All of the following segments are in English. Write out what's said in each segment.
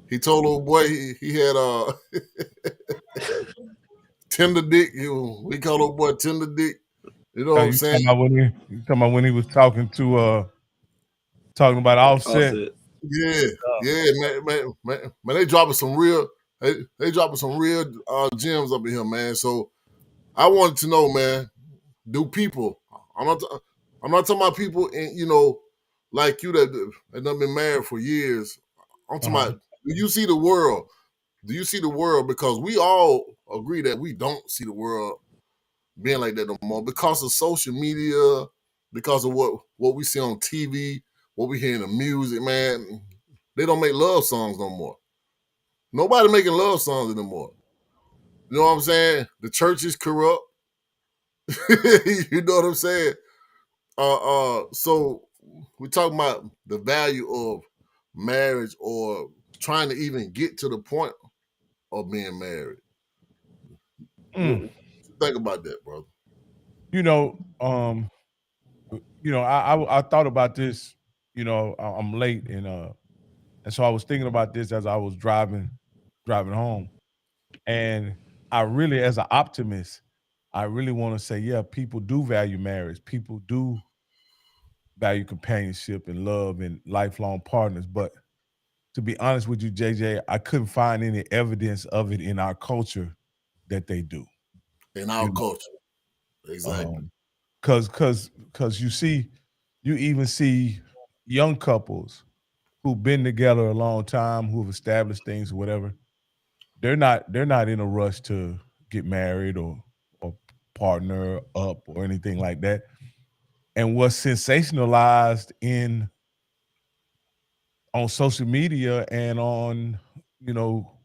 He told old boy he had tender dick. We call old boy tender dick. You know what I'm You saying? talking about when he was talking about Offset. Offset. Yeah, yeah, man, they dropping some real, they dropping some real gems up in here, man. So I wanted to know, man, do people? I'm not, I'm not talking about people, in, like you that done been married for years. I'm talking about, do you see the world? Do you see the world? Because we all agree that we don't see the world being like that no more because of social media, because of what we see on TV, what we hear in the music, man. They don't make love songs no more. Nobody making love songs anymore. You know what I'm saying? The church is corrupt. You know what I'm saying? So we're talking about the value of marriage or trying to even get to the point of being married. What you think about that, brother? You know, I thought about this. I'm late, and so I was thinking about this as I was driving home, and I really, as an optimist, I really want to say, yeah, people do value marriage. People do value companionship and love and lifelong partners. But to be honest with you, JJ, I couldn't find any evidence of it in our culture that they do. In our You know, culture. Exactly. because you even see young couples who've been together a long time, who've established things or whatever. They're not in a rush to get married or partner up or anything like that. And what's sensationalized in on social media and on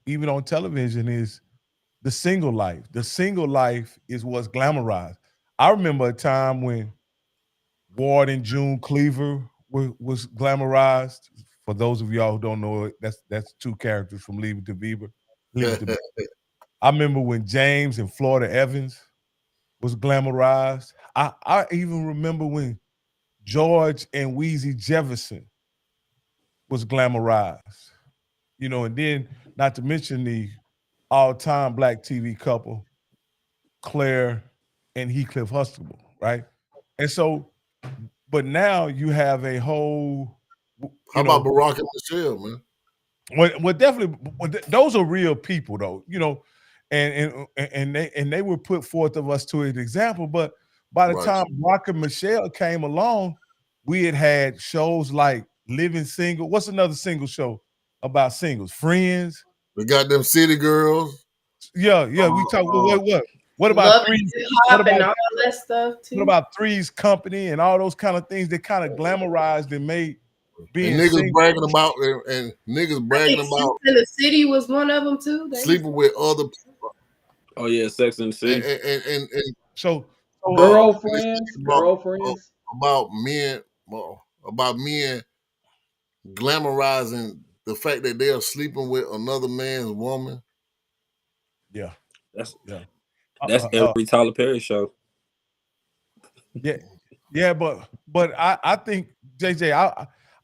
even on television is the single life. The single life is what's glamorized. I remember a time when Ward and June Cleaver was glamorized. For those of y'all who don't know it, that's two characters from Leave It to Beaver. Leave It to Beaver. I remember when James and Florida Evans was glamorized. I even remember when George and Wheezy Jefferson was glamorized. And then not to mention the all-time black TV couple, Claire and Heathcliff Huxtable, right? And so, but now you have a whole, How you about know, Barack and Michelle, man? well, definitely, those are real people, though, and they were put forth of us to an example. But by the Right. time Barack and Michelle came along, we had shows like Living Single. What's another single show about singles? Friends. We got them city girls. Yeah, yeah. We talk. Uh, What about Love three? and hip What hop and about all that stuff what too. about Three's Company and all those kind of things that kind of glamorized and made and being niggas single. bragging about and niggas I bragging think Sex about in the City was one of them too. They was sleeping with other Oh yeah, Sex and the and City. and So and they Girlfriends, speak girlfriends. about men about men glamorizing the fact that they are sleeping with another man's woman. yeah, That's yeah, that's uh, uh, every Tyler Perry show. yeah, yeah. But I think JJ,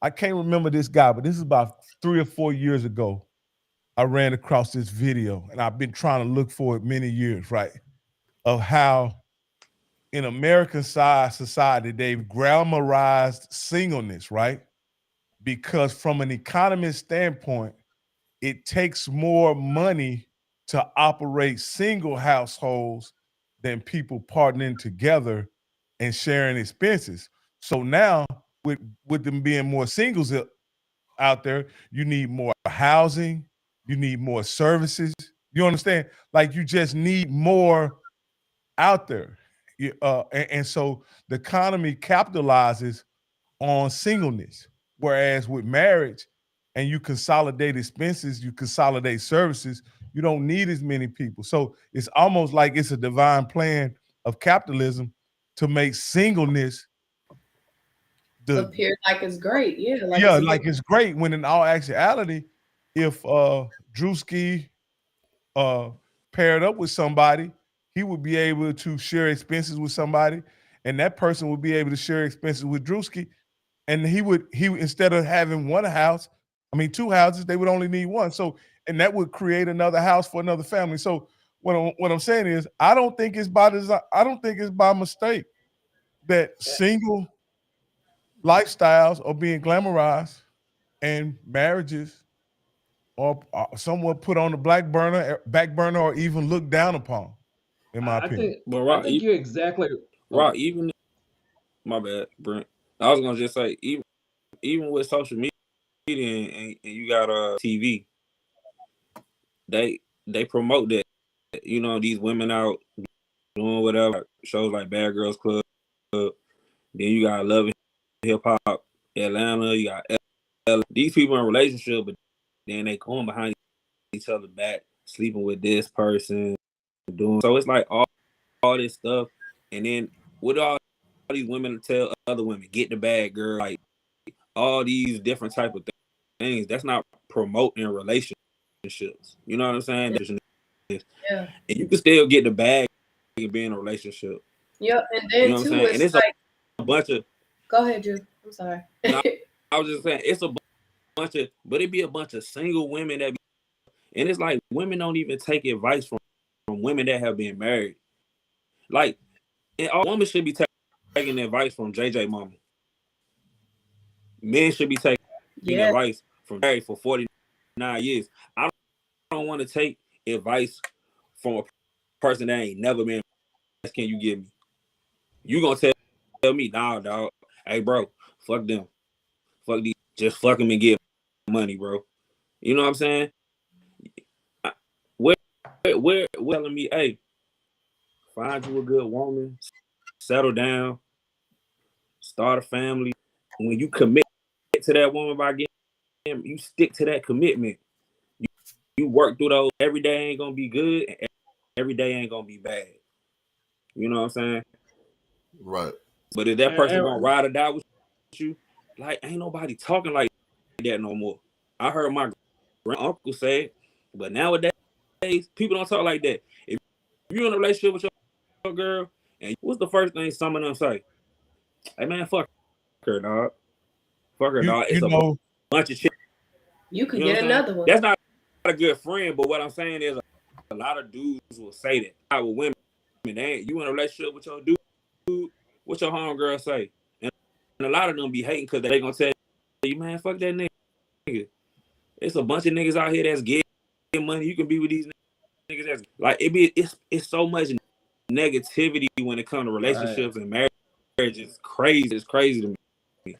I can't remember this guy, but this is about 3 or 4 years ago. I ran across this video, and I've been trying to look for it many years, right? Of how in American society they've glamorized singleness, right? Because from an economist standpoint, it takes more money to operate single households than people partnering together and sharing expenses. So now, with them being more singles out there, you need more housing, you need more services. You understand? Like you just need more out there. And so the economy capitalizes on singleness. Whereas with marriage, and you consolidate expenses, you consolidate services, you don't need as many people. So it's almost like it's a divine plan of capitalism to make singleness the appear like it's great. Yeah, like yeah, it's a good. like it's great when in all actuality, if Drewski uh paired up with somebody, he would be able to share expenses with somebody, and that person would be able to share expenses with Drewski, and he instead of having one house, I mean, 2 houses, they would only need 1. So, and that would create another house for another family. So what I'm saying is, I don't think it's by design. I don't think it's by mistake that single lifestyles are being glamorized and marriages are somewhat put on the back burner, or even looked down upon, in my opinion. But I Rock, think you're exactly Rock, even my bad, Brent. I was gonna just say, even with social media and you got TV, they promote that, you know, these women out doing whatever, shows like Bad Girls Club. Then you got Love and Hip Hop Atlanta. You got these people in a relationship, but then they going behind each other back, sleeping with this person, doing so. It's like all this stuff, and then with all these women to tell other women, get the bag, girl, like all these different type of things. That's not promoting relationships. You know what I'm saying? Yeah. And you can still get the bag and be in a relationship. Yep. And then You know what I'm too, saying? And it's like a bunch of. Go ahead, Drew. I'm sorry. No, I was just saying it's a bunch of, but it be a bunch of single women that be, and it's like women don't even take advice from women that have been married. Like, and all women should be taking advice from JJ Mama. Men should be taking advice from married for 49 years. I don't want to take advice from a person that ain't never been. Can you give me? You gonna tell me, nah, dog. Hey, bro, fuck them. Fuck these. Just fuck them and get money, bro. You know what I'm saying? Where telling me, hey, find you a good woman, settle down, start a family. When you commit to that woman by getting him, you stick to that commitment. You work through those. Every day ain't gonna be good, and every day ain't gonna be bad. You know what I'm saying? Right. But if that person gonna ride or die with you, like, ain't nobody talking like that no more. I heard my uncle say it, but nowadays people don't talk like that. If you're in a relationship with your girl, and what's the first thing some of them say? Hey man, fuck her, dog. Fuck her, dog. It's a bunch of shit. You could get another one. That's not a good friend, but what I'm saying is a lot of dudes will say that. I with women, you in a relationship with your dude, what your homegirl say? And a lot of them be hating because they gonna tell you, man, fuck that nigga. It's a bunch of niggas out here that's getting money. You can be with these niggas that's like it's so much negativity when it comes to relationships and marriage. It's crazy. It's crazy to me.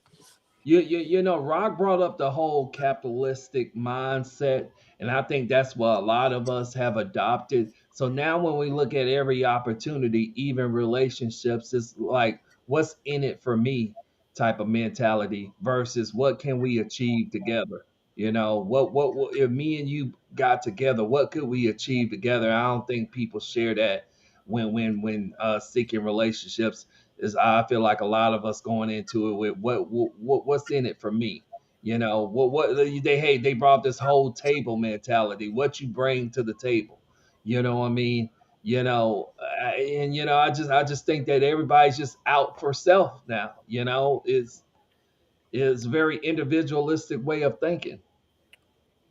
You know, Rock brought up the whole capitalistic mindset, and I think that's what a lot of us have adopted. So now when we look at every opportunity, even relationships, it's like, what's in it for me type of mentality versus what can we achieve together? You know, what if me and you got together, what could we achieve together? I don't think people share that when seeking relationships. Is I feel like a lot of us going into it with what's in it for me. You know, what they brought this whole table mentality. What you bring to the table. You know what I mean? You know, and you know, I just think that everybody's just out for self now. You know, is very individualistic way of thinking.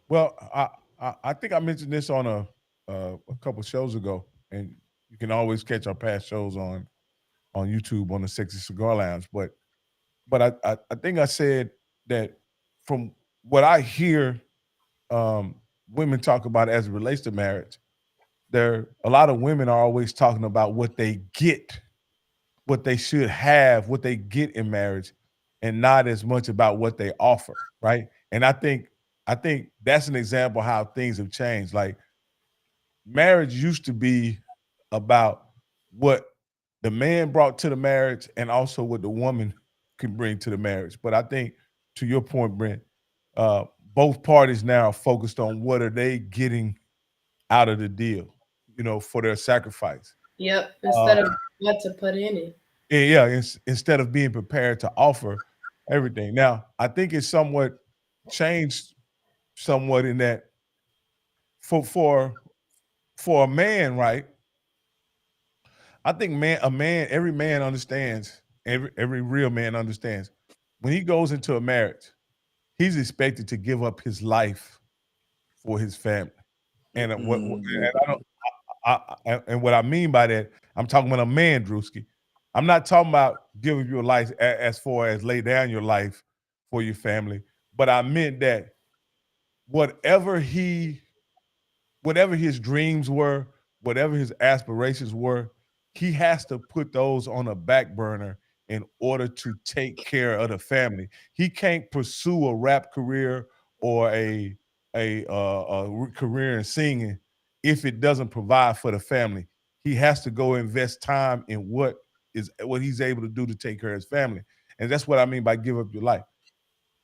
Well, I think I mentioned this on a couple shows ago, and you can always catch our past shows on YouTube on the Sexy Cigar Lounge. But I think I said that from what I hear women talk about as it relates to marriage, a lot of women are always talking about what they get, what they should have, what they get in marriage, and not as much about what they offer, right? And I think that's an example how things have changed. Like marriage used to be about what the man brought to the marriage and also what the woman can bring to the marriage. But I think, to your point, Brent, both parties now are focused on what are they getting out of the deal, you know, for their sacrifice. Yep. Instead of what to put in it. Yeah. Instead of being prepared to offer everything. Now, I think it's somewhat changed somewhat in that for a man, right? I think every man understands, every real man understands when he goes into a marriage, he's expected to give up his life for his family. And and what I mean by that, I'm talking about a man, Drewski. I'm not talking about giving your life as far as lay down your life for your family, but I meant that whatever his dreams were, whatever his aspirations were, he has to put those on a back burner in order to take care of the family. He can't pursue a rap career or a career in singing if it doesn't provide for the family. He has to go invest time in what he's able to do to take care of his family. And that's what I mean by give up your life.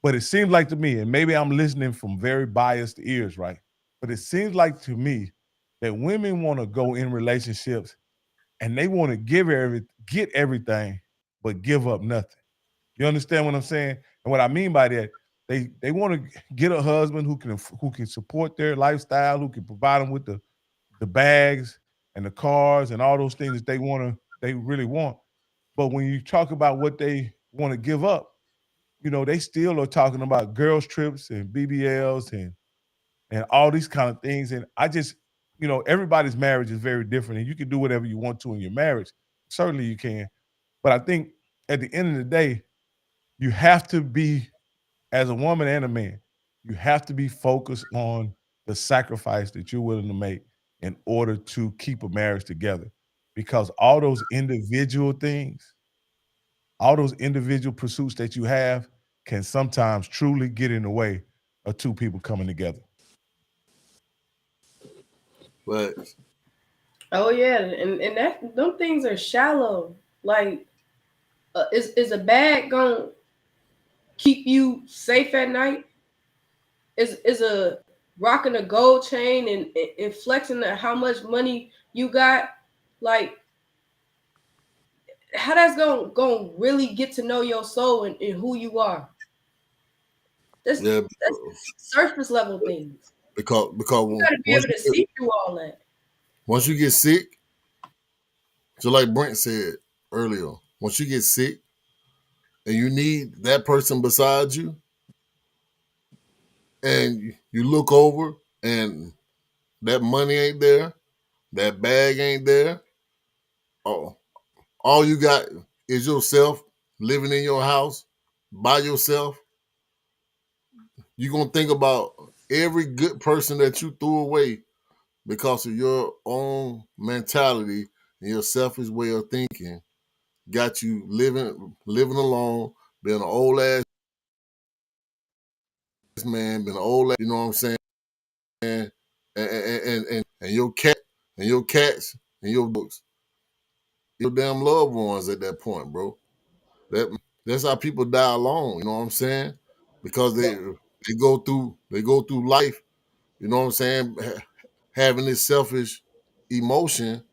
But it seems like to me, and maybe I'm listening from very biased ears, right? But it seems like to me that women want to go in relationships and they want to get everything, but give up nothing. You understand what I'm saying? And what I mean by that, they want to get a husband who can support their lifestyle, who can provide them with the bags and the cars and all those things that they really want. But when you talk about what they want to give up, they still are talking about girls trips and BBLs and all these kind of things. And I just, everybody's marriage is very different, and you can do whatever you want to in your marriage. Certainly you can. But I think at the end of the day, you have to be, as a woman and a man, you have to be focused on the sacrifice that you're willing to make in order to keep a marriage together. Because all those individual things, all those individual pursuits that you have can sometimes truly get in the way of two people coming together. But oh yeah, and that them things are shallow. Like, is a bag gonna keep you safe at night? Is a rocking a gold chain and flexing how much money you got, like, how that's gonna really get to know your soul and who you are? That's surface level things. Because you gotta be able to see through all that. Once you get sick, so like Brent said earlier, once you get sick and you need that person beside you, and you look over and that money ain't there, that bag ain't there, all you got is yourself living in your house by yourself, you're going to think about every good person that you threw away because of your own mentality and your selfish way of thinking. Got you living alone, being an old ass man, being an old ass, you know what I'm saying? And your cat and your cats and your books, your damn loved ones at that point, bro. That's how people die alone, you know what I'm saying? Because they go through life, you know what I'm saying, having this selfish emotion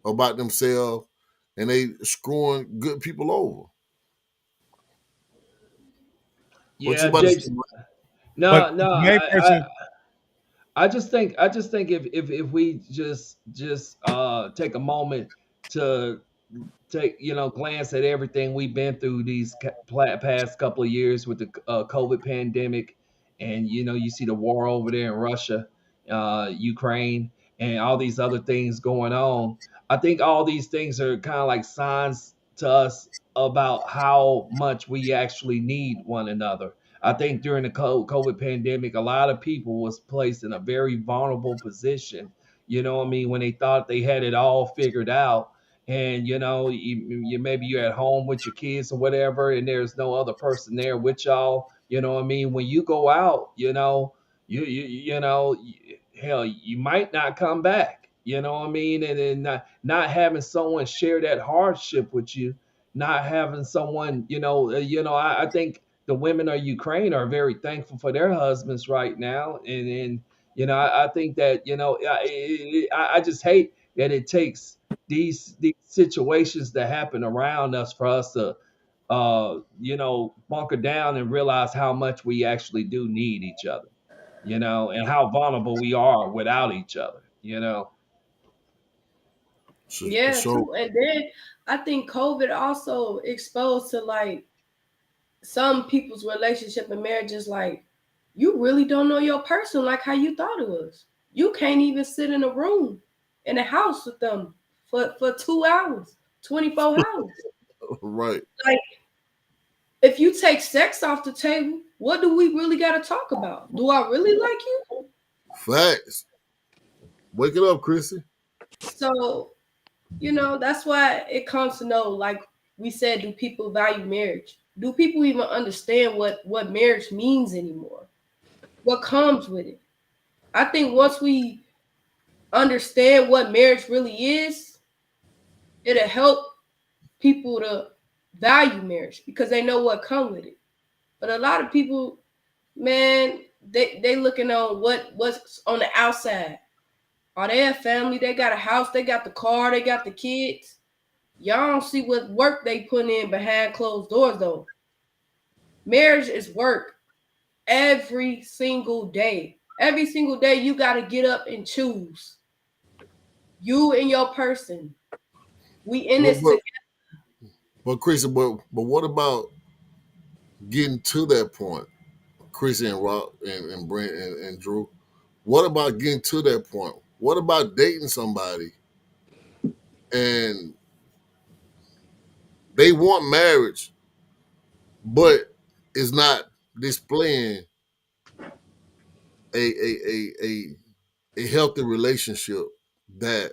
about themselves, and they screwing good people over. Yeah, Jason. I just think if we just take a moment to glance at everything we've been through these past couple of years with the COVID pandemic, and you see the war over there in Russia, Ukraine, and all these other things going on. I think all these things are kind of like signs to us about how much we actually need one another. I think during the COVID pandemic, a lot of people was placed in a very vulnerable position. You know what I mean? When they thought they had it all figured out, and you maybe you're at home with your kids or whatever, and there's no other person there with y'all. You know what I mean? When you go out, hell, you might not come back. You know what I mean? And then not having someone share that hardship with you, not having someone, I think the women of Ukraine are very thankful for their husbands right now, and I think that I just hate that it takes these situations that happen around us for us to bunker down and realize how much we actually do need each other, and how vulnerable we are without each other. Yeah, true. And then I think COVID also exposed to, like, some people's relationship and marriage is like, you really don't know your person like how you thought it was. You can't even sit in a room in a house with them for 2 hours, 24 hours. Right. Like, if you take sex off the table, what do we really got to talk about? Do I really like you? Facts. Wake it up, Chrissy. So, you know, that's why it comes to know, like we said, do people value marriage? Do people even understand what marriage means anymore? What comes with it? I think once we understand what marriage really is, it'll help people to value marriage because they know what comes with it. But a lot of people, man, they looking on what's on the outside. Are they a family? They got a house, they got the car, they got the kids. Y'all don't see what work they put in behind closed doors though. Marriage is work every single day. Every single day you got to get up and choose. You and your person. We in this together. But Chrissy, but what about getting to that point? Chrissy and Rock and Brent and Drew. What about getting to that point? What about dating somebody and they want marriage, but it's not displaying a healthy relationship that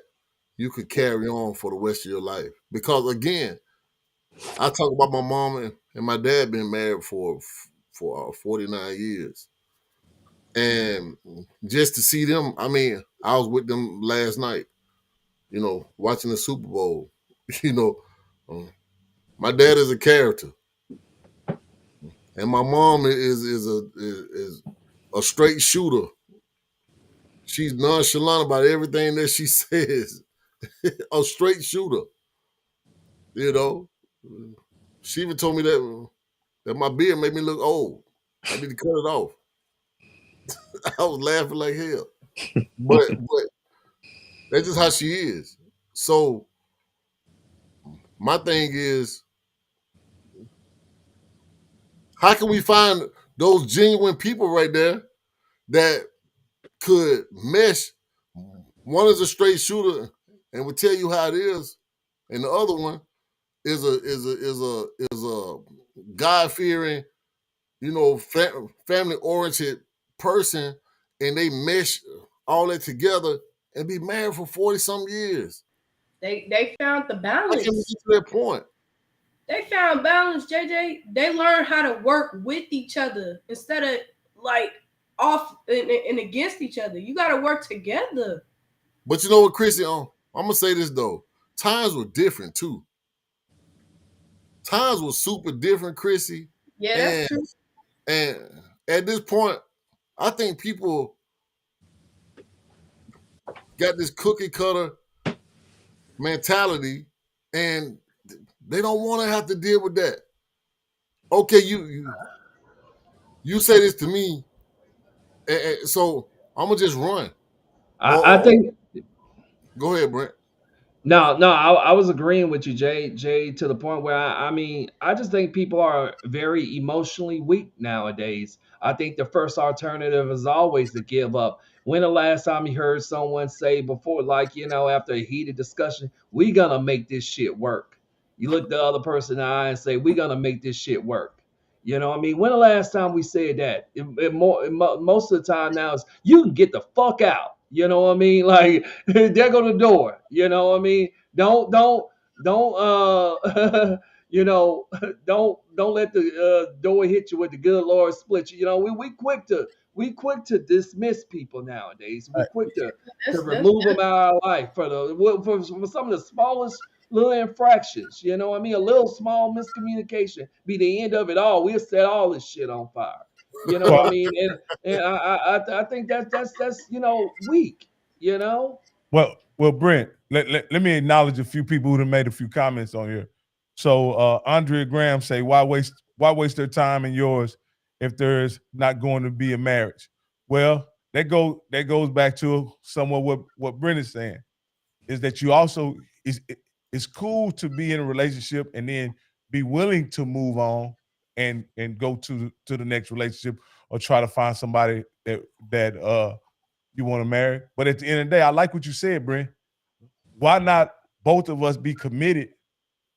you could carry on for the rest of your life? Because again, I talk about my mom and my dad being married for 49 years. And just to see them, I mean, I was with them last night, you know, watching the Super Bowl. You know, my dad is a character, and my mom is a straight shooter. She's nonchalant about everything that she says. A straight shooter, you know. She even told me that my beard made me look old. I need to cut it off. I was laughing like hell, but that's just how she is. So my thing is, how can we find those genuine people right there that could mesh? One is a straight shooter and will tell you how it is, and the other one is a God fearing, you know, family oriented person, and they mesh all that together and be married for 40 some years. They found the How can we balance. get to that point? They found balance, JJ. They learned how to work with each other instead of like off and against each other. You got to work together. But you know what, Chrissy? I'm gonna say this though. Times were different too. Times were super different, Chrissy. Yeah, And that's true. and at this point, I think people got this cookie cutter mentality, and they don't want to have to deal with that. Okay, you say this to me, so I'm gonna just run. I think Go ahead, Brent. no, I was agreeing with you, Jay, to the point where I mean, I just think people are very emotionally weak nowadays. I think the first alternative is always to give up. When the last time you heard someone say before, like, you know, after a heated discussion, we gonna make this shit work. You look the other person in the eye and say, we gonna make this shit work. You know what I mean? When the last time we said that? Most of the time now is you can get the fuck out. You know what I mean? Like there go the door. You know what I mean? Don't you know, don't let the door hit you with the good Lord split you. You know, we quick to dismiss people nowadays. We quick to remove them out of our life for some of the smallest little infractions. You know what I mean? A little small miscommunication be the end of it all. We'll set all this shit on fire. You know what I mean? And I think that's you know weak. You know. Well, Brent, let me acknowledge a few people who have made a few comments on here. So Andrea Graham say, why waste their time and yours if there's not going to be a marriage? Well, that goes back to somewhat what Brent is saying, is that you also it's cool to be in a relationship and then be willing to move on and go to the next relationship or try to find somebody that you want to marry. But at the end of the day, I like what you said, Brent. Why not both of us be committed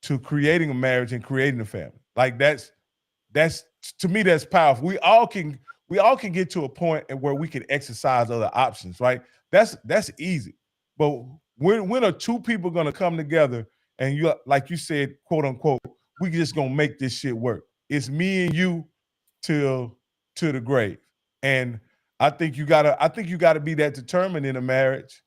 to creating a marriage and creating a family? Like that's to me, that's powerful. We all can get to a point where we can exercise other options, right? That's easy. But when are two people gonna come together and you, like you said, quote unquote, we just gonna make this shit work? It's me and you till to the grave. And I think you gotta be that determined in a marriage,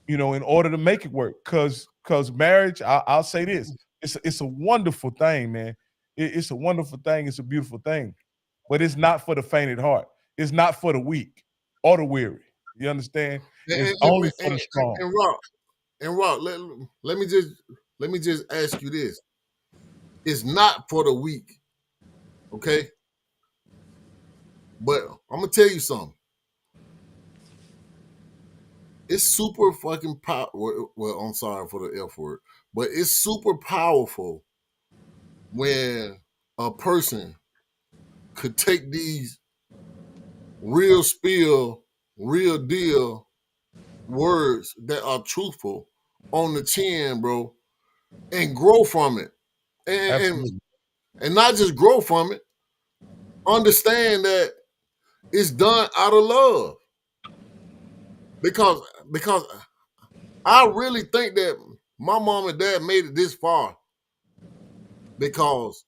in order to make it work. Cause marriage, I'll say this, it's a wonderful thing, man. It's a wonderful thing. It's a beautiful thing, but it's not for the faint at heart. It's not for the weak or the weary. You understand? It's only for the strong. And Rock, let me just ask you this. It's not for the weak, okay? But I'm gonna tell you something. It's super fucking powerful. Well, I'm sorry for the F word, but it's super powerful when a person could take these real spill, real deal words that are truthful on the chin, bro, and grow from it. And not just grow from it, understand that it's done out of love. Because I really think that my mom and dad made it this far because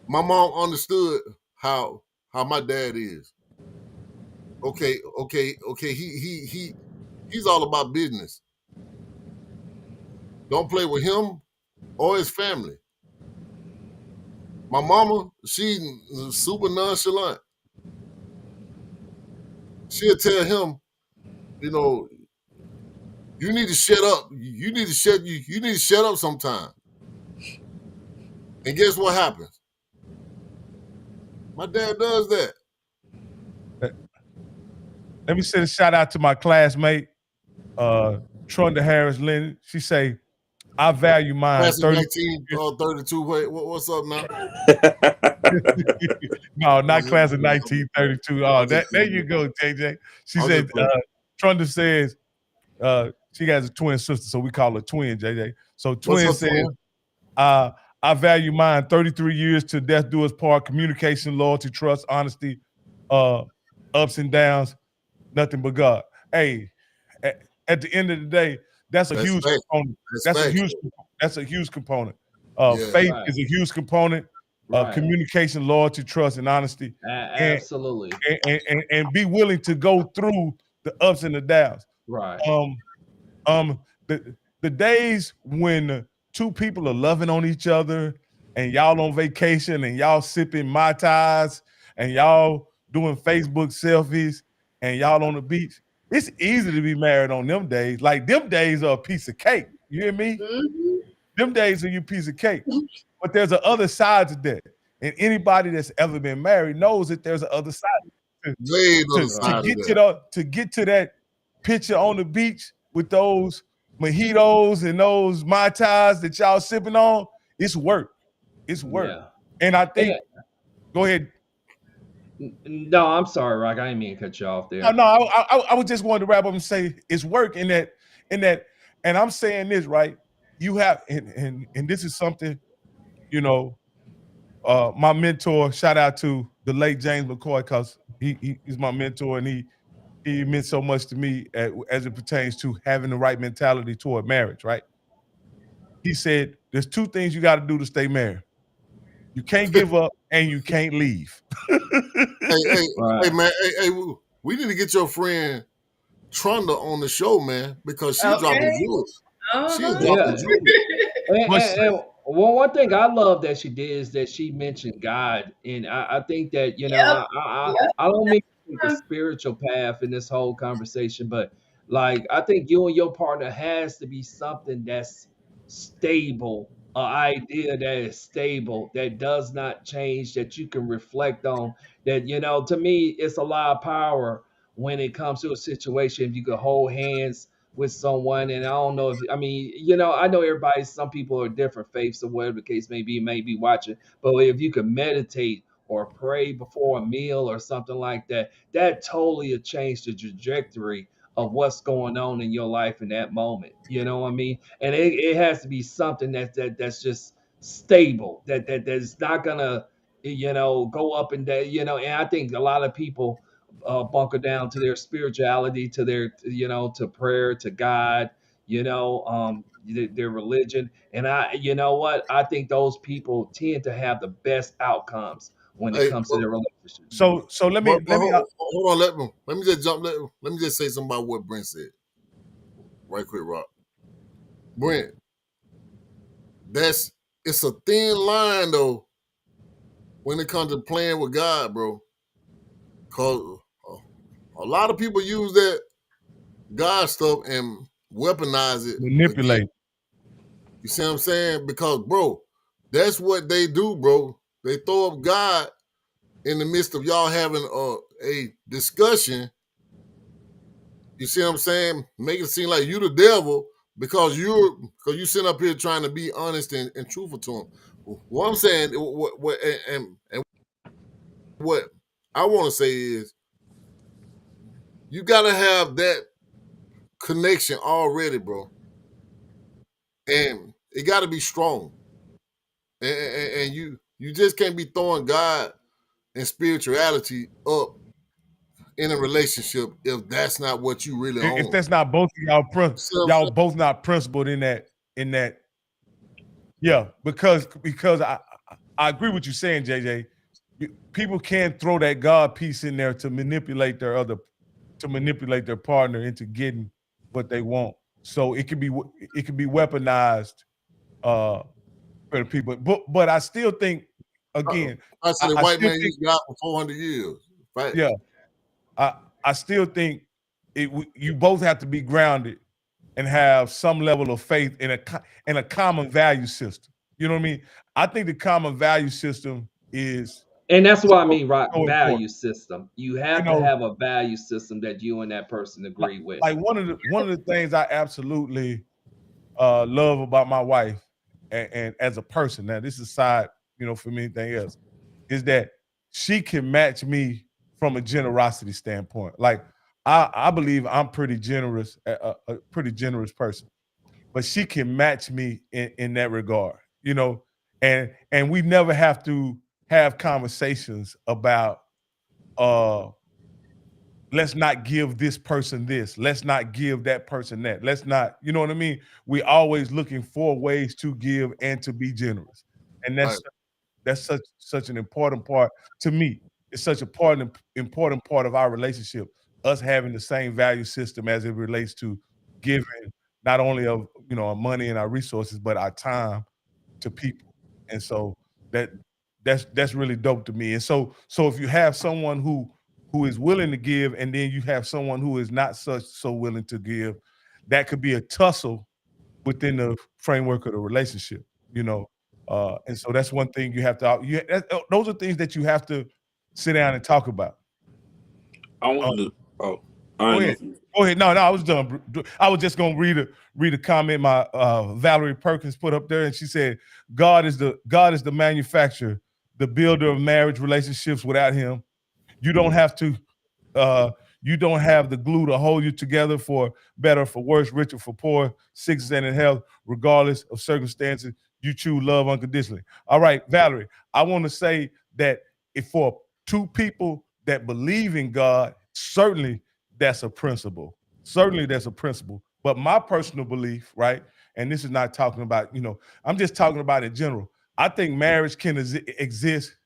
my mom understood how my dad is. Okay, he's all about business. Don't play with him or his family. My mama, she's super nonchalant. She'll tell him, you need to shut up. You need to shut up sometime. And guess what happens? My dad does that. Let me send a shout out to my classmate, Trunda Harris Lennon. She say, I value mine. Class of 1932. Wait, what's up now? No, not class of 1932. Oh, there you go, JJ. She said, Trunda says, she has a twin sister, so we call her Twin, JJ. So Twin says, I value mine 33 years to death do us part, communication, loyalty, trust, honesty, ups and downs, nothing but God. Hey, at the end of the day, that's a huge component. That's a huge component. Faith is a huge component. Communication, loyalty, trust, and honesty. Absolutely. And be willing to go through the ups and the downs. Right. The days when two people are loving on each other and y'all on vacation and y'all sipping Mai Tais and y'all doing Facebook selfies and y'all on the beach, it's easy to be married on them days. Like, them days are a piece of cake. You hear me? Mm-hmm. Them days are your piece of cake. But there's an other side to that. And anybody that's ever been married knows that there's an other side. To get to that picture on the beach with those mojitos and those Mai Tais that y'all sipping on, it's work. It's work. Yeah. And I think, go ahead. No, I'm sorry, Rock. I didn't mean to cut you off there. No, I was just going to wrap up and say it's work in that, and I'm saying this, right? You have, and this is something, my mentor, shout out to the late James McCoy, because he's my mentor, and he meant so much to me as it pertains to having the right mentality toward marriage, right? He said, there's two things you got to do to stay married. You can't give up and you can't leave. Hey, man, we need to get your friend Trunda on the show, man, because she's dropping jewels. She's dropping jewels. And one thing I love that she did is that she mentioned God, and I think that I don't mean the spiritual path in this whole conversation, but like, I think you and your partner has to be something that's stable, an idea that is stable, that does not change, that you can reflect on. That, to me, it's a lot of power when it comes to a situation. If you could hold hands with someone, and I don't know if I mean, you know, I know everybody. Some people are different faiths or whatever the case may be watching, but if you could meditate or pray before a meal or something like that, that totally will change the trajectory of what's going on in your life in that moment. You know what I mean? And it has to be something that's just stable, that's not gonna, you know, go up and down, you know. And I think a lot of people bunker down to their spirituality, to their, you know, to prayer, to God, you know, their religion. And I, you know what, I think those people tend to have the best outcomes when it Hey, comes to their relationship. So let me hold on. Let me just jump. Let me just say something about what Brent said. Right quick, Rock. Brent, it's a thin line though when it comes to playing with God, bro. Cause a lot of people use that God stuff and weaponize it. manipulate. You see what I'm saying? Because, bro, that's what they do, bro. They throw up God in the midst of y'all having a discussion. You see what I'm saying? Make it seem like you the devil because you sitting up here trying to be honest and truthful to him. What I'm saying, and what I want to say is, you gotta have that connection already, bro, and it got to be strong. And you just can't be throwing God and spirituality up in a relationship if that's not what you really If own. that's not both of y'all both not principled in that. Yeah, because I agree with you saying, JJ. People can throw that God piece in there to manipulate their partner into getting what they want. So it can be weaponized for the people. But I still think, again, I said the white man used God for 400 years. Right? Yeah, I still think you both have to be grounded and have some level of faith in a common value system. You know what I mean? I think the common value system is, and that's what I mean, Rock, so value system. You have to have a value system that you and that person agree with. Like one of the things I absolutely love about my wife and as a person, now this is aside, you know, from anything else, is that she can match me from a generosity standpoint. Like I believe I'm pretty generous, a pretty generous person, but she can match me in that regard, you know, and we never have to have conversations about let's not give this person this, let's not give that person that, let's not, you know what I mean? We always looking for ways to give and to be generous. And that's such an important part to me. It's such an important part of our relationship, us having the same value system as it relates to giving not only of, you know, our money and our resources, but our time to people. And so that's really dope to me. And so if you have someone who is willing to give, and then you have someone who is not so willing to give, that could be a tussle within the framework of the relationship, you know. And so that's one thing you have to. Those are things that you have to sit down and talk about. I want to. Go ahead. No, I was done. I was just gonna read a comment my Valerie Perkins put up there, and she said, God is the manufacturer, the builder of marriage relationships. Without him, you don't have to. You don't have the glue to hold you together, for better, for worse, richer, for poor, sickness and in health, regardless of circumstances. You choose love unconditionally. All right, Valerie, I want to say that if for two people that believe in God, certainly that's a principle. Certainly that's a principle. But my personal belief, right, and this is not talking about, you know, I'm just talking about in general. I think marriage can exist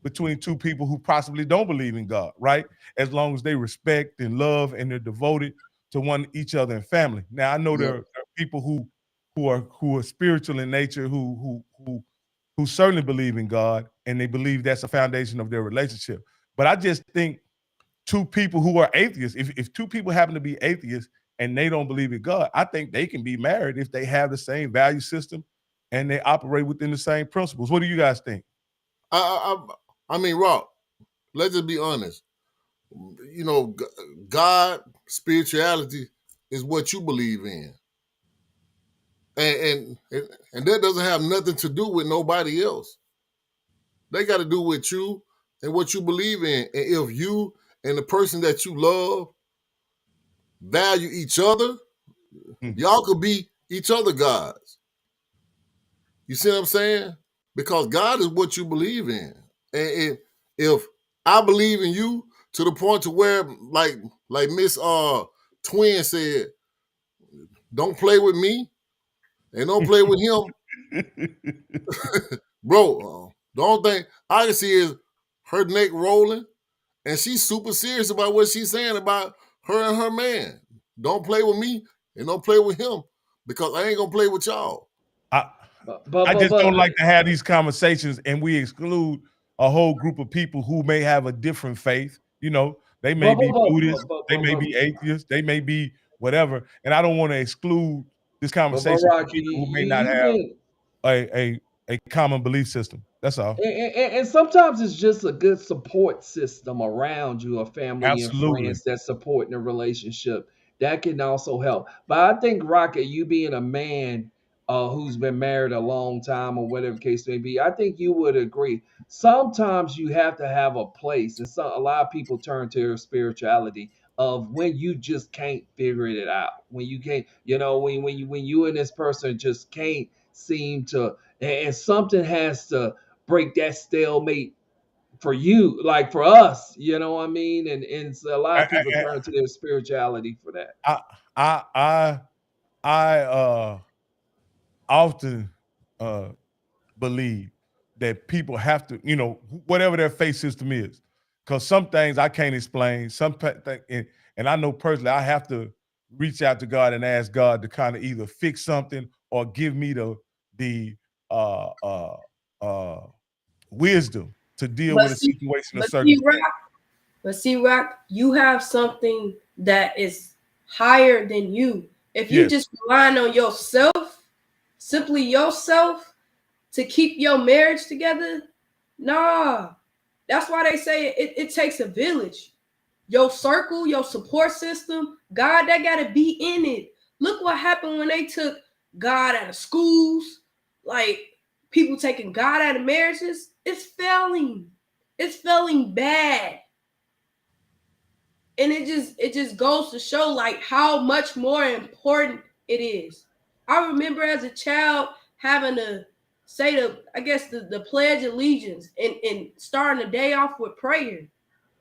between two people who possibly don't believe in God, right? As long as they respect and love and they're devoted to each other and family. Now I know there are people who are spiritual in nature who certainly believe in God, and they believe that's the foundation of their relationship. But I just think two people who are atheists, if two people happen to be atheists and they don't believe in God, I think they can be married if they have the same value system and they operate within the same principles. What do you guys think? I mean, Rock, let's just be honest. You know, God, spirituality is what you believe in. And that doesn't have nothing to do with nobody else. They got to do with you and what you believe in. And if you and the person that you love value each other, y'all could be each other gods. You see what I'm saying? Because God is what you believe in. And if I believe in you to the point to where, like Miss Twin said, don't play with me and don't play with him. Bro, the only thing I can see is her neck rolling, and she's super serious about what she's saying about her and her man. Don't play with me and don't play with him because I ain't gonna play with y'all. I just don't like to have these conversations and we exclude a whole group of people who may have a different faith. You know, they may be Buddhists, they may be atheists, they may be whatever. And I don't want to exclude this conversation from people who may not have a common belief system. That's all. And sometimes it's just a good support system around you, a family and friends that support in a relationship. That can also help. But I think, Rocket, you being a man who's been married a long time or whatever the case may be, I think you would agree. Sometimes you have to have a place, and a lot of people turn to their spirituality of when you just can't figure it out. When you can't, when you and this person just can't seem to, and something has to break that stalemate for you, like for us, you know what I mean? And a lot of people turn to their spirituality for that. I often believe that people have to, whatever their faith system is, because some things I can't explain. And I know personally, I have to reach out to God and ask God to kind of either fix something or give me the wisdom to deal with a situation. But see, Rock, you have something that is higher than you. If you just relying on yourself, simply yourself, to keep your marriage together, nah. That's why they say it takes a village. Your circle, your support system, God, that got to be in it. Look what happened when they took God out of schools. Like, people taking God out of marriages. It's failing. It's failing bad. And it just goes to show like how much more important it is. I remember as a child having to say the Pledge of Allegiance and starting the day off with prayer.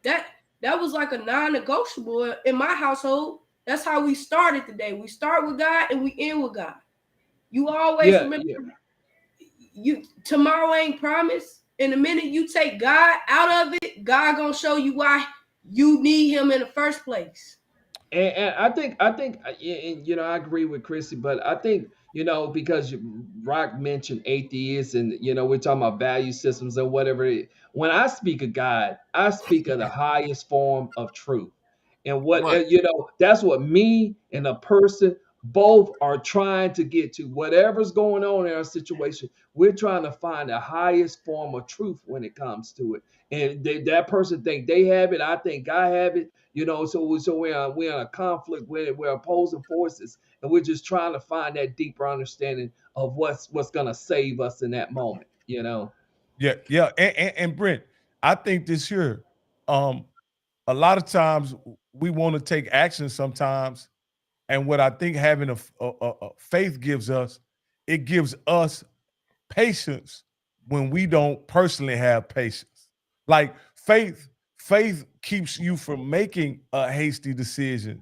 That was like a non-negotiable in my household. That's how we started the day. We start with God and we end with God. You always remember tomorrow ain't promised. And the minute you take God out of it, God gonna show you why you need him in the first place. And I think, I agree with Chrissy, but I think, because Rock mentioned atheists and, we're talking about value systems or whatever. When I speak of God, I speak of the highest form of truth. And that's what me and a person both are trying to get to. Whatever's going on in our situation, we're trying to find the highest form of truth when it comes to it. And that person think they have it, I think I have it. So we're in a conflict where we're opposing forces, and we're just trying to find that deeper understanding of what's gonna save us in that moment. Yeah. And Brent, I think this year, a lot of times we want to take action sometimes, and what I think having a faith gives us, it gives us patience when we don't personally have patience. Like faith keeps you from making a hasty decision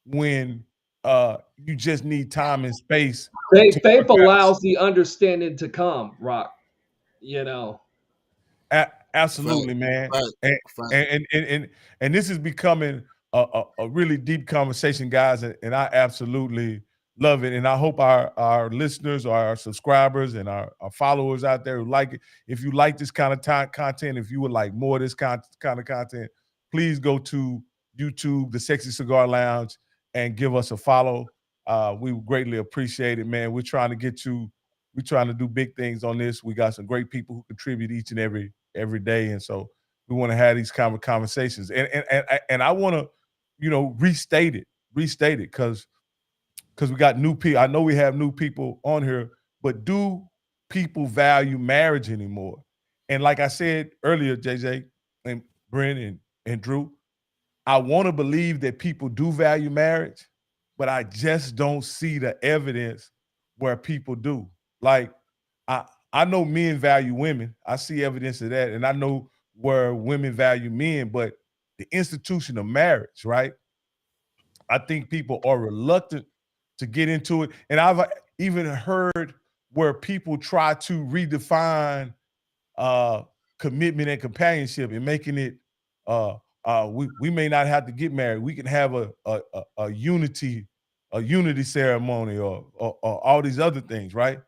when you just need time and space. Faith allows the understanding to come, Rock. Absolutely, man. And this is becoming a really deep conversation, guys, and I absolutely love it. And I hope our listeners or our subscribers and our followers out there who like it, if you like this kind of content, if you would like more of this kind of content, please go to YouTube, The Sexy Cigar Lounge, and give us a follow. We greatly appreciate it, man. We're trying to do big things on this. We got some great people who contribute each and every day, and so we want to have these conversations. And I want to, restate it because because we got new people. I know we have new people on here, but do people value marriage anymore? And like I said earlier, JJ and Brent and Drew, I want to believe that people do value marriage, but I just don't see the evidence where people do. Like I know men value women. I see evidence of that, and I know where women value men, but the institution of marriage, right? I think people are reluctant to get into it. And I've even heard where people try to redefine commitment and companionship and making it we may not have to get married. We can have a unity ceremony or all these other things, right?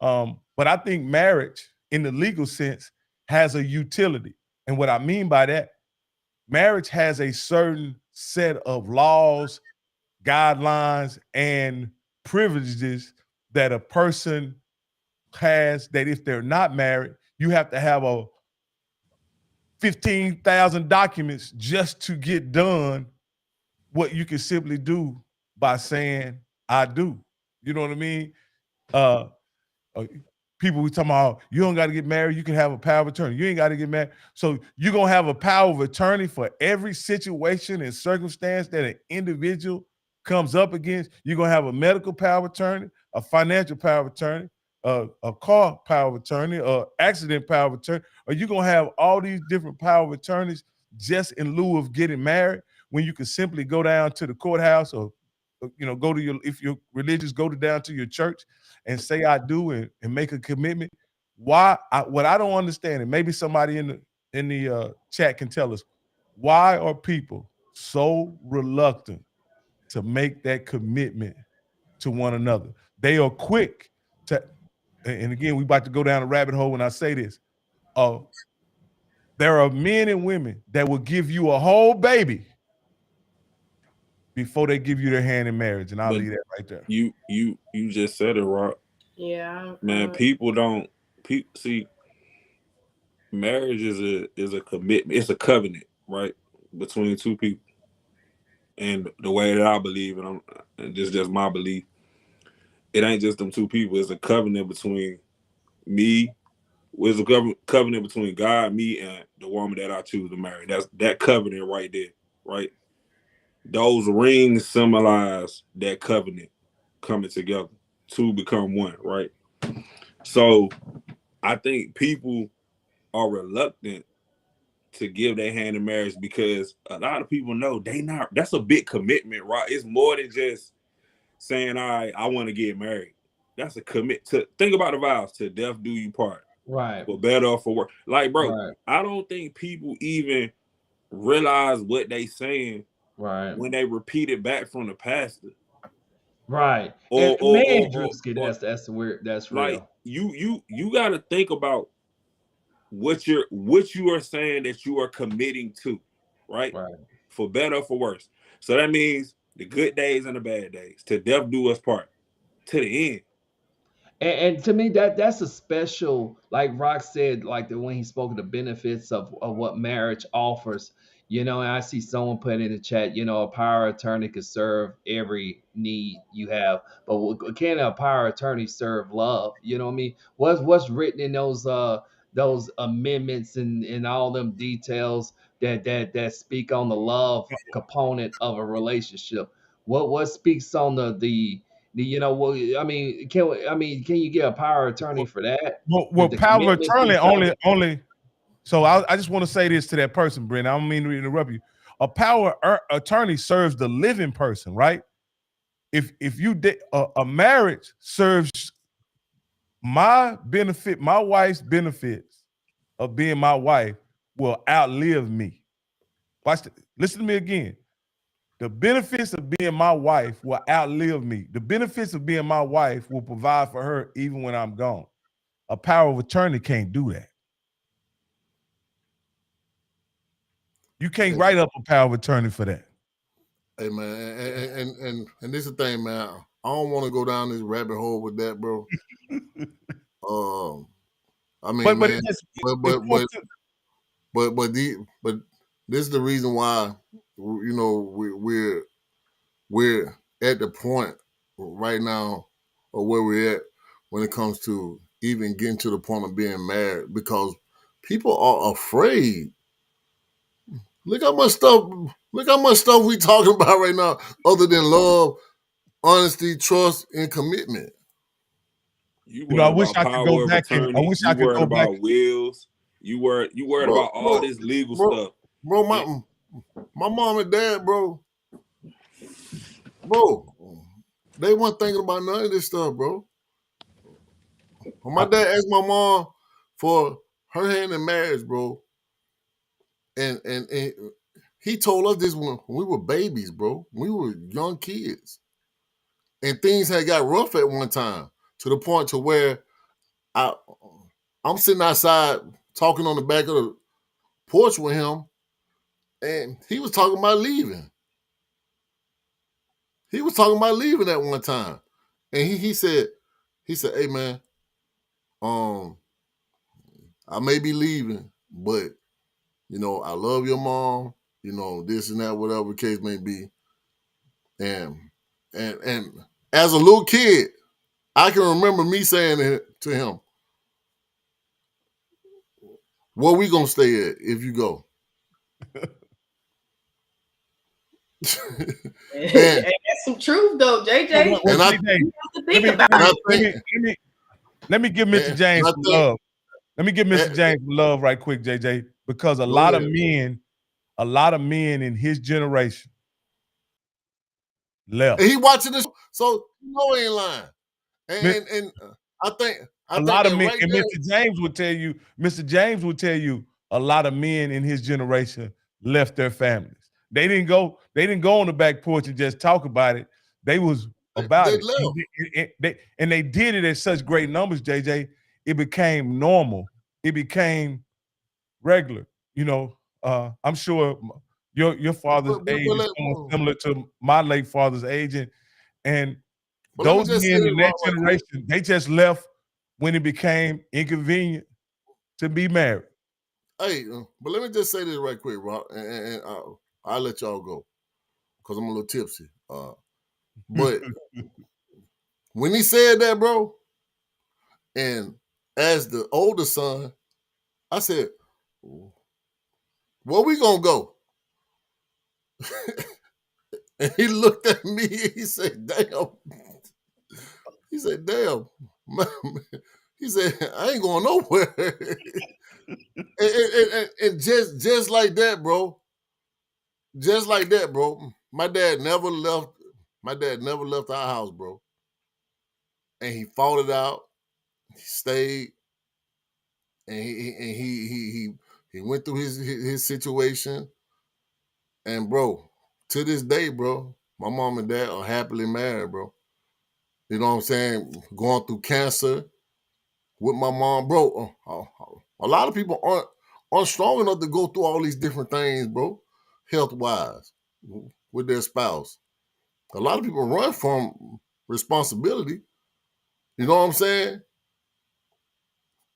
But I think marriage in the legal sense has a utility. And what I mean by that, marriage has a certain set of laws, guidelines, and privileges that a person has that if they're not married, you have to have a 15,000 documents just to get done what you can simply do by saying, I do. You know what I mean? Uh, people we talking about, you don't got to get married, you can have a power of attorney. You ain't got to get married. So you're going to have a power of attorney for every situation and circumstance that an individual comes up against. You're going to have a medical power of attorney, a financial power of attorney, a car power of attorney, accident power of attorney, or you're going to have all these different power of attorneys just in lieu of getting married when you can simply go down to the courthouse or go to your, if you're religious, go down to your church and say I do and make a commitment. What I don't understand, and maybe somebody in the chat can tell us, why are people so reluctant to make that commitment to one another? They are quick to, and again, we about to go down a rabbit hole when I say this. There are men and women that will give you a whole baby before they give you their hand in marriage, and I'll leave that right there. You just said it, Rock. Yeah, man. People don't see. Marriage is a commitment. It's a covenant, right, between two people. And the way that I believe, and this is just my belief, it ain't just them two people. It's a covenant between me. It's a covenant between God, me, and the woman that I choose to marry. That's that covenant right there, right? Those rings symbolize that covenant coming together to become one, right? So I think people are reluctant to give their hand in marriage because a lot of people know that's a big commitment, right? It's more than just saying, all right, I want to get married. That's a commit to think about the vows, to death do you part. Right. For better or for worse. Like, bro, right. I don't think people even realize what they saying right. when they repeat it back from the pastor. Right. Or that's weird. That's real. Like you got to think about what you are saying that you are committing to, right? Right. For better or for worse. So that means the good days and the bad days, to death do us part, to the end. And to me, that's a special, like Rock said, like when he spoke of the benefits of what marriage offers. And I see someone put in the chat, a power attorney could serve every need you have, but can a power attorney serve love? You know what I mean? What's written in those amendments and all them details that speak on the love component of a relationship? What speaks on the can you get a power attorney for that? Well, power of attorney only. So I just want to say this to that person, Brent. I don't mean to interrupt you. A power attorney serves the living person, right? If you did a marriage serves my benefit, my wife's benefits of being my wife will outlive me. Listen to me again. The benefits of being my wife will outlive me. The benefits of being my wife will provide for her even when I'm gone. A power of attorney can't do that. You can't write up a power of attorney for that. Hey man, and this is the thing, man. I don't want to go down this rabbit hole with that, bro. I mean, but this is the reason why we're at the point right now, or where we're at when it comes to even getting to the point of being married, because people are afraid. Look how much stuff. Look how much stuff we talking about right now, other than love, honesty, trust, and commitment. You You know, I worried wish about I could go power of back and I attorney. wish You I could worried go back. about wills. You worried Bro, about all bro, this legal bro, stuff. bro, And my mom and dad, bro, they weren't thinking about none of this stuff, bro. When my dad asked my mom for her hand in marriage, bro, and he told us this when we were babies, bro. We were young kids, and things had got rough at one time to the point to where I, I'm sitting outside talking on the back of the porch with him, and he was talking about leaving. He was talking about leaving at one time, and he said, "Hey man, I may be leaving, but I love your mom, this and that, whatever the case may be." And and as a little kid, I can remember me saying it to him, "Where we gonna stay at if you go?" And and that's some truth though, JJ. Well, and I JJ, You have to let think me about let and I me it. let think me let me let me give Mr. and James I some think love. Let me give Mr. James some love right quick, JJ, because go ahead. a lot of men in his generation left. And he watching this, so he ain't lying. And I think A that lot of men, right and there. Mr. James would tell you, a lot of men in his generation left their families. They didn't go on the back porch and just talk about it. They was about They it. left. And they did it at such great numbers, JJ. It became normal. It became regular. I'm sure your father's age is somewhat similar to my late father's age, and but let me those just say men this in that right quick. generation, they just left when it became inconvenient to be married. Hey, but let me just say this right quick, Rob, and I'll let y'all go because I'm a little tipsy. But when he said that, bro, and as the older son, I said, "Where we gonna go?" And he looked at me. He said, "Damn." He said, "Damn." He said, "I ain't going nowhere." And just like that, bro. Just like that, bro. My dad never left. My dad never left our house, bro. And he fought it out. He stayed, and he went through his situation. And bro, to this day, bro, my mom and dad are happily married, bro. You know what I'm saying? Going through cancer with my mom, bro. A lot of people aren't strong enough to go through all these different things, bro, health wise, with their spouse. A lot of people run from responsibility. You know what I'm saying?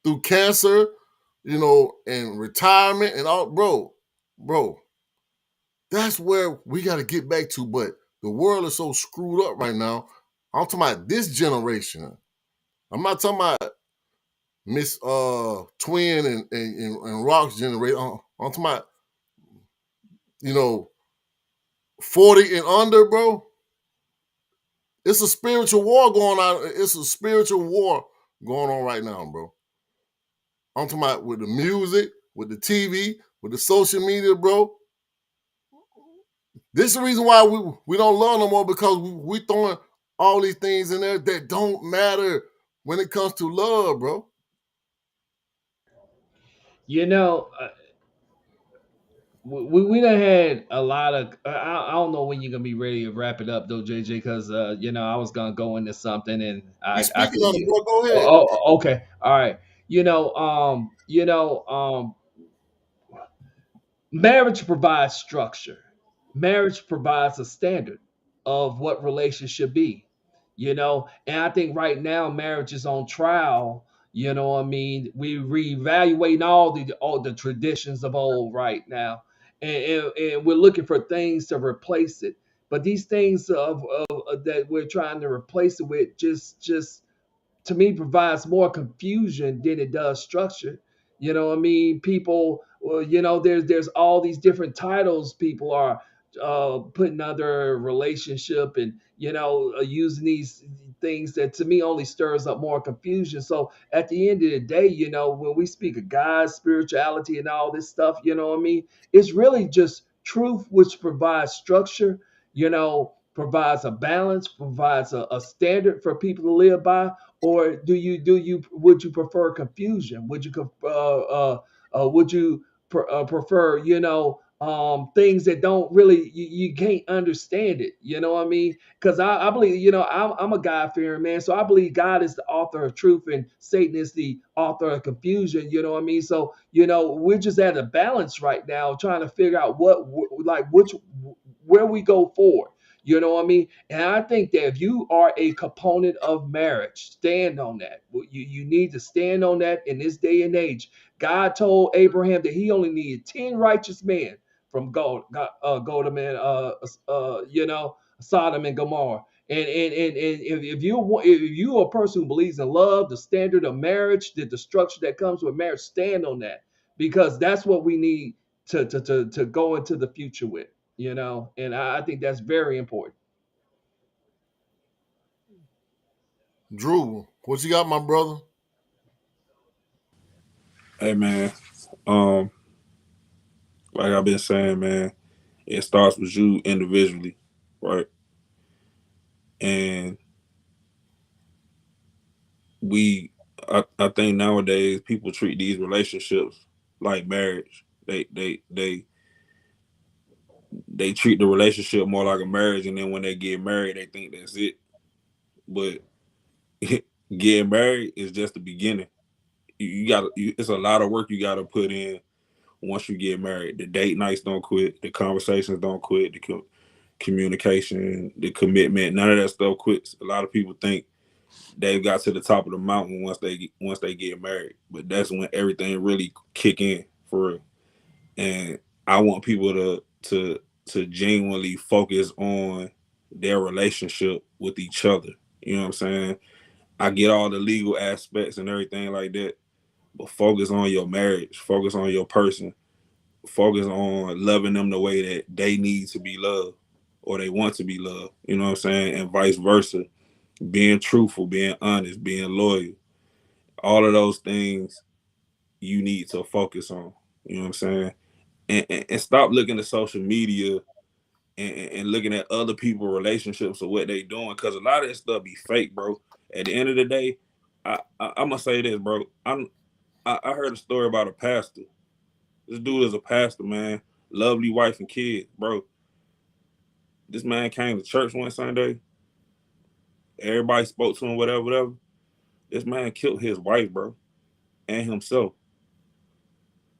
Through cancer, and retirement and all, bro. That's where we got to get back to. But the world is so screwed up right now. I'm talking about this generation. I'm not talking about Miss Twin and Rock's generation. I'm talking about 40 and under, bro. It's a spiritual war going on. It's a spiritual war going on right now, bro. I'm talking about with the music, with the TV, with the social media, bro. This is the reason why we don't love no more, because we throwing all these things in there that don't matter when it comes to love, bro. You know, we done had a lot of. I don't know when you're gonna be ready to wrap it up though, JJ, because I was gonna go into something and We I speaking could. on it, bro. Go ahead. Okay, all right. Marriage provides structure. Marriage provides a standard of what relations should be. And I think right now marriage is on trial. You know what I mean? We reevaluating all the traditions of old right now. And we're looking for things to replace it. But these things of that we're trying to replace it with just to me provides more confusion than it does structure. You know what I mean? People, there's all these different titles people are putting under relationship, and using these things that to me only stirs up more confusion. So at the end of the day, when we speak of God, spirituality, and all this stuff, you know what I mean? It's really just truth, which provides structure, provides a balance, provides a standard for people to live by. Or would you prefer confusion? Would you prefer things that don't really, you can't understand it? You know what I mean? Because I believe, I'm a God-fearing man, so I believe God is the author of truth and Satan is the author of confusion. You know what I mean? So we're just at a balance right now, trying to figure out where we go forward. You know what I mean? And I think that if you are a component of marriage, stand on that. You need to stand on that in this day and age. God told Abraham that he only needed 10 righteous men from Sodom and Gomorrah. And if you are a person who believes in love, the standard of marriage, the structure that comes with marriage, stand on that, because that's what we need to go into the future with. And I think that's very important. Drew, what you got, my brother? Hey man, like I've been saying, man, it starts with you individually, right? And I think nowadays people treat these relationships like marriage. They treat the relationship more like a marriage, and then when they get married, they think that's it. But getting married is just the beginning. It's a lot of work you got to put in once you get married. The date nights don't quit, the conversations don't quit, the communication, the commitment, none of that stuff quits. A lot of people think they've got to the top of the mountain once they get married, but that's when everything really kick in for real. And I want people to genuinely focus on their relationship with each other. You know what I'm saying? I get all the legal aspects and everything like that, but focus on your marriage, focus on your person, focus on loving them the way that they need to be loved or they want to be loved. You know what I'm saying? And vice versa. Being truthful, being honest, being loyal. All of those things you need to focus on. You know what I'm saying? And stop looking at social media and looking at other people's relationships or what they doing, because a lot of that stuff be fake, bro. At the end of the day, I'm gonna say this, bro. I heard a story about a pastor. This dude is a pastor, man. Lovely wife and kids, bro. This man came to church one Sunday. Everybody spoke to him, whatever. This man killed his wife, bro, and himself.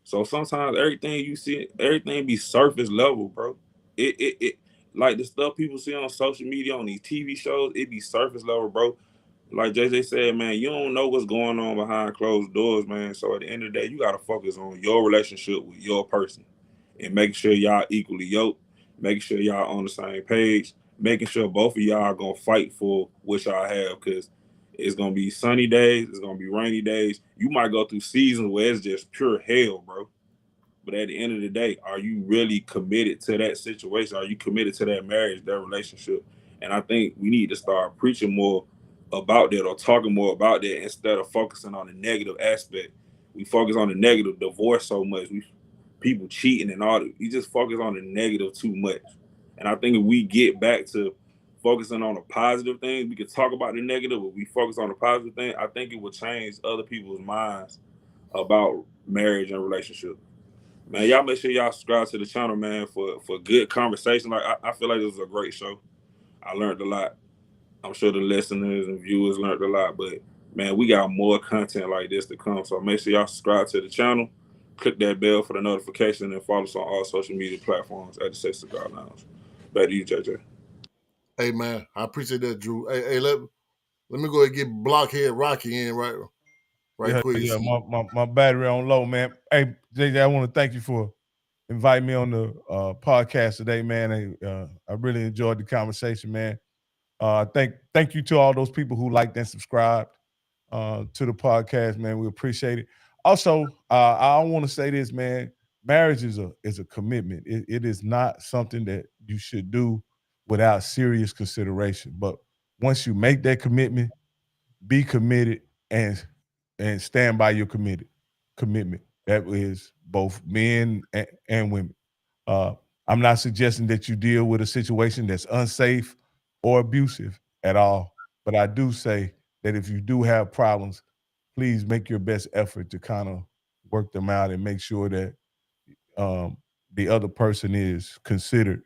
So sometimes everything you see, everything be surface level, bro. It like the stuff people see on social media, on these TV shows, it be surface level, bro. Like JJ said, man, you don't know what's going on behind closed doors, man. So at the end of the day, you gotta focus on your relationship with your person and making sure y'all equally yoked, making sure y'all on the same page, making sure both of y'all are gonna fight for what y'all have, because it's gonna be sunny days, it's gonna be rainy days. You might go through seasons where it's just pure hell, bro. But at the end of the day, are you really committed to that situation? Are you committed to that marriage, that relationship? And I think we need to start preaching more about that or talking more about that instead of focusing on the negative aspect. We focus on the negative, divorce so much. People cheating and all that. We just focus on the negative too much. And I think if we get back to focusing on the positive things, we could talk about the negative, but we focus on the positive thing, I think it will change other people's minds about marriage and relationship. Man, y'all make sure y'all subscribe to the channel, man, for good conversation. Like I feel like this was a great show. I learned a lot. I'm sure the listeners and viewers learned a lot, but man, we got more content like this to come. So make sure y'all subscribe to the channel, click that bell for the notification, and follow us on all social media platforms at the Sex Cigar Lounge. Back to you, JJ. Hey man, I appreciate that, Drew. Hey, let me go ahead and get Blockhead Rocky in right quick. Yeah, my battery on low, man. Hey, JJ, I want to thank you for inviting me on the podcast today, man. I really enjoyed the conversation, man. Thank you to all those people who liked and subscribed to the podcast, man. We appreciate it. Also, I want to say this, man. Marriage is a commitment. It is not something that you should do without serious consideration. But once you make that commitment, be committed and stand by your commitment. That is both men and women. I'm not suggesting that you deal with a situation that's unsafe or abusive at all, but I do say that if you do have problems, please make your best effort to kind of work them out and make sure that the other person is considered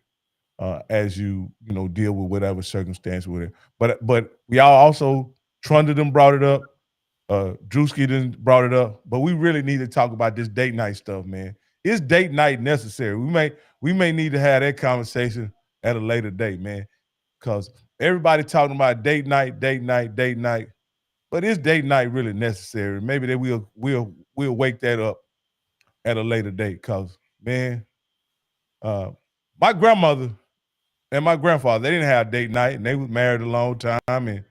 as you deal with whatever circumstance with it. But y'all also Trunda done brought it up. Drewski done brought it up. But we really need to talk about this date night stuff, man. Is date night necessary? We may need to have that conversation at a later date, man. Because everybody talking about date night. But is date night really necessary? Maybe that we'll wake that up at a later date. Because, man, my grandmother and my grandfather, they didn't have date night, and they was married a long time. And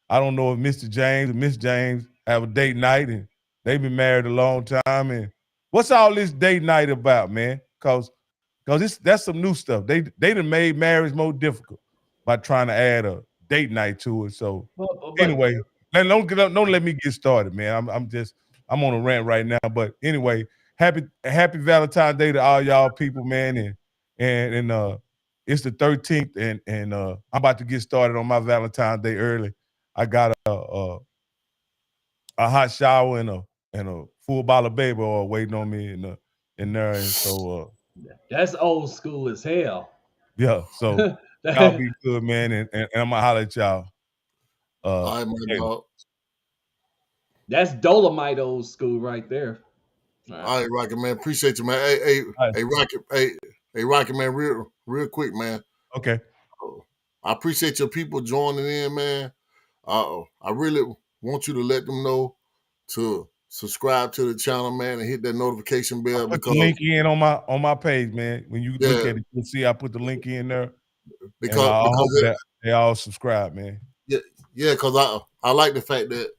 I don't know if Mr. James and Miss James have a date night, and they've been married a long time. And what's all this date night about, man? Because that's some new stuff. They done made marriage more difficult by trying to add a date night to it. So anyway, don't let me get started, man. I'm on a rant right now. But anyway, happy Valentine's Day to all y'all people, man. And it's the 13th, and I'm about to get started on my Valentine's Day early. I got a hot shower and a full bottle of baby oil waiting on me in there, and so that's old school as hell. Yeah, so y'all be good, man, and I'm gonna holler at y'all. All right, my dog. That's Dolomite old school right there. All right, Rocket man, appreciate you, man. Hey, Rocket man, real quick, man. Okay. I appreciate your people joining in, man. I really want you to let them know to subscribe to the channel, man, and hit that notification bell. Put the link in on my page, man. When you look at it, you'll see I put the link in there. Because I hope that they all subscribe, man. Yeah, because I like the fact that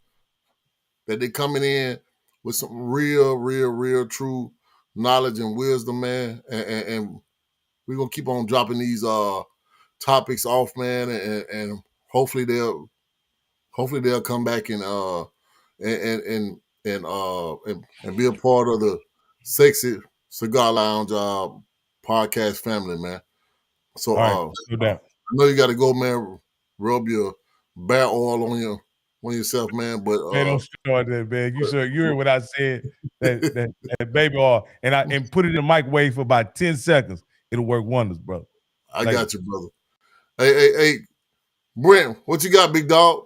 they're coming in with some real true knowledge and wisdom, man, and we're gonna keep on dropping these topics off, man, and hopefully they'll come back and be a part of the Sexy Cigar Lounge podcast family, man. So I know you got to go, man. Rub your bear oil on yourself, man. But man, don't start that, man. You heard what I said. That baby oil, and put it in the microwave for about 10 seconds. It'll work wonders, bro. I got you, brother. Hey, Brent, what you got, big dog?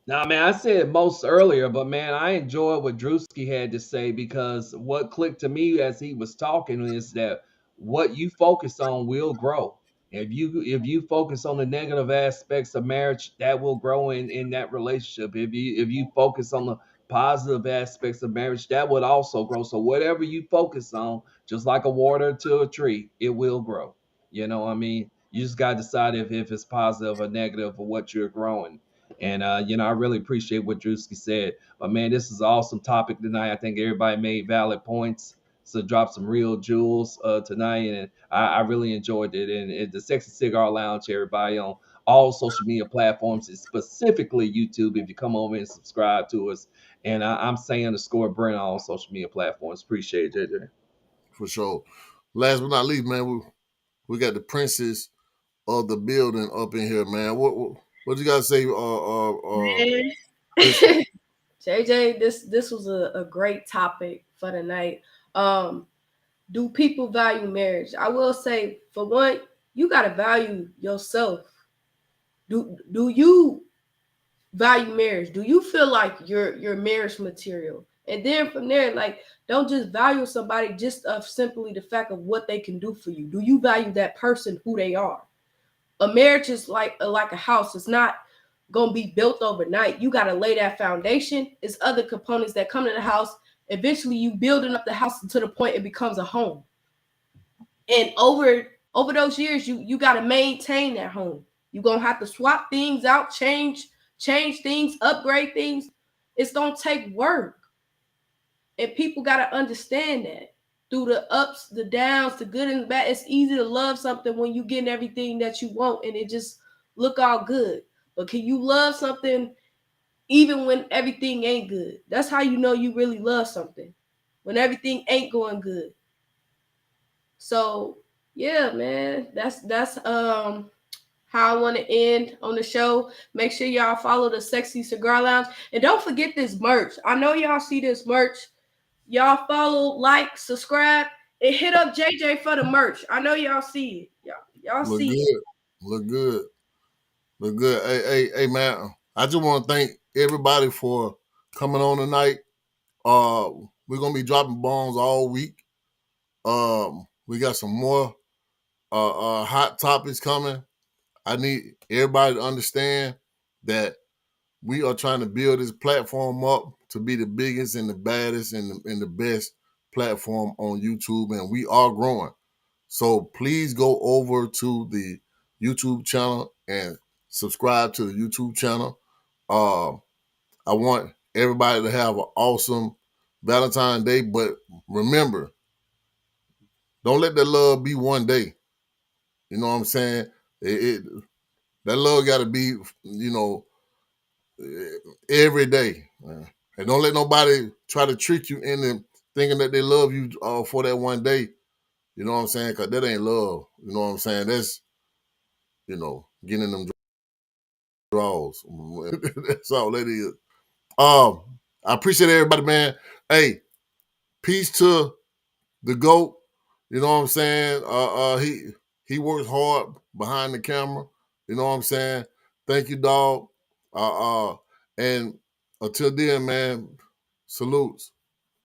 Nah, man, I said most earlier, but man, I enjoyed what Drewski had to say, because what clicked to me as he was talking is that what you focus on will grow. If you focus on the negative aspects of marriage, that will grow in that relationship. If you focus on the positive aspects of marriage, that would also grow. So whatever you focus on, just like a water to a tree, it will grow. You know what I mean? You just got to decide if it's positive or negative for what you're growing. And, I really appreciate what Drewski said. But, man, this is an awesome topic tonight. I think everybody made valid points. So drop some real jewels tonight. And I really enjoyed it. And the Sexy Cigar Lounge, everybody, on all social media platforms, specifically YouTube, if you come over and subscribe to us. And I'm saying _ Brent on all social media platforms. Appreciate it, JJ. For sure. Last but not least, man, we got the princess of the building up in here, man. What you guys say? JJ, this was a great topic for tonight. Do people value marriage? I will say, for one, you gotta value yourself. Do you value marriage? Do you feel like you're marriage material? And then from there, like, don't just value somebody just of simply the fact of what they can do for you. Do you value that person, who they are? A marriage is like a house. It's not going to be built overnight. You got to lay that foundation. It's other components that come to the house eventually you building up the house to the point it becomes a home. And over those years, you got to maintain that home. You're going to have to swap things out, change things, upgrade things. It's going to take work. And people got to understand that. Through the ups, the downs, the good and the bad, it's easy to love something when you getting everything that you want and it just look all good. But can you love something even when everything ain't good? That's how you know you really love something. When everything ain't going good. So yeah, man, that's how I want to end on the show. Make sure y'all follow the Sexy Cigar Lounge. And don't forget this merch. I know y'all see this merch. Y'all follow, like, subscribe, and hit up JJ for the merch. I know y'all see it. Y'all Look see good. it. Look good. Look good. Hey, man. I just want to thank everybody for coming on tonight. We're gonna be dropping bombs all week. We got some more hot topics coming. I need everybody to understand that we are trying to build this platform up to be the biggest and the baddest and the best platform on YouTube, and we are growing. So please go over to the YouTube channel and subscribe to the YouTube channel. I want everybody to have an awesome Valentine's Day, but remember, don't let that love be one day. You know what I'm saying? That love got to be, every day. And don't let nobody try to trick you into thinking that they love you for that one day. You know what I'm saying? Because that ain't love. You know what I'm saying? That's, getting them draws. That's all that is. I appreciate everybody, man. Hey, peace to the GOAT. You know what I'm saying? He works hard behind the camera. You know what I'm saying? Thank you, dog. And until then, man, salutes.